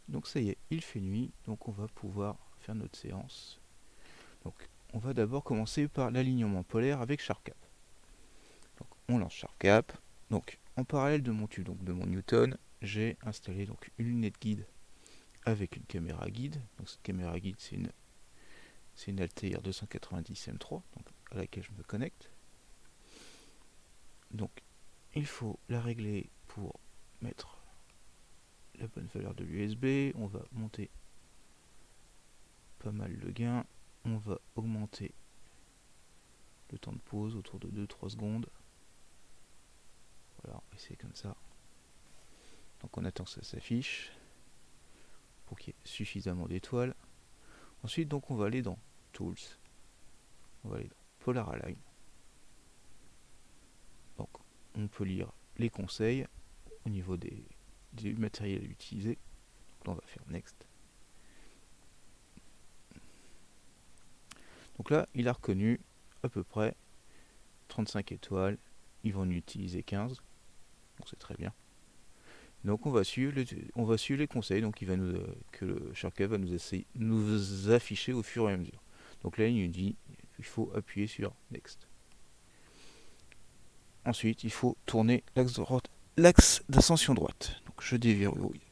Donc ça y est, il fait nuit, donc on va pouvoir faire notre séance. Donc on va d'abord commencer par l'alignement polaire avec SharpCap. Donc on lance SharpCap. Donc en parallèle de mon tube, donc de mon Newton, j'ai installé donc une lunette guide avec une caméra guide. Donc cette caméra guide, c'est une Altair 290 M3, donc à laquelle je me connecte. Donc il faut la régler pour mettre la bonne valeur de l'USB. On va monter pas mal le gain. On va augmenter le temps de pause autour de 2-3 secondes. Voilà, et c'est comme ça. Donc on attend que ça s'affiche pour qu'il y ait suffisamment d'étoiles. Ensuite, donc on va aller dans Tools. On va aller dans Polar Align. Donc on peut lire les conseils au niveau du matériel utilisé. Donc là on va faire Next. Donc là il a reconnu à peu près 35 étoiles. Il va en utiliser 15. Donc c'est très bien. Donc on va suivre les conseils donc que le SharpCap va nous afficher au fur et à mesure. Donc là il nous dit qu'il faut appuyer sur Next. Ensuite il faut tourner l'axe d'ascension droite. Donc je déverrouille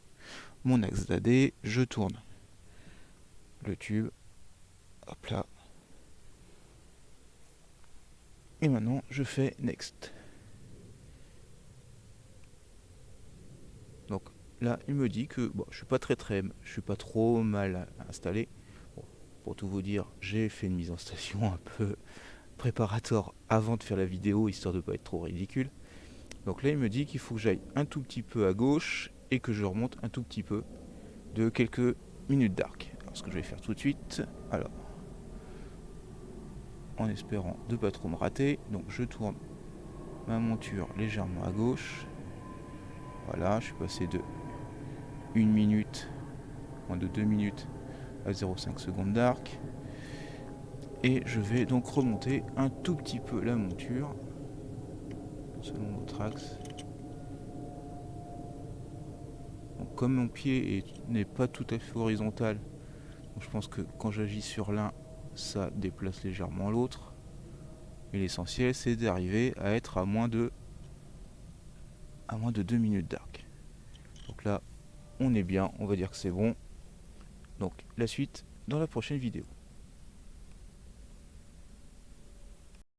mon axe d'AD, je tourne le tube, hop là. Et maintenant je fais Next. Donc là il me dit que bon, je suis pas trop mal installé. Bon, pour tout vous dire, j'ai fait une mise en station un peu préparatoire avant de faire la vidéo, histoire de ne pas être trop ridicule. Donc là il me dit qu'il faut que j'aille un tout petit peu à gauche et que je remonte un tout petit peu de quelques minutes d'arc. Alors ce que je vais faire tout de suite, alors en espérant de pas trop me rater, donc je tourne ma monture légèrement à gauche. Voilà, je suis passé de 1 minute, moins de 2 minutes à 0,5 secondes d'arc. Et je vais donc remonter un tout petit peu la monture selon notre axe. Donc, comme mon pied n'est pas tout à fait horizontal, donc je pense que quand j'agis sur l'un, ça déplace légèrement l'autre. Et l'essentiel, c'est d'arriver à être à moins de 2 minutes d'arc. Donc là, on est bien, on va dire que c'est bon. Donc la suite dans la prochaine vidéo.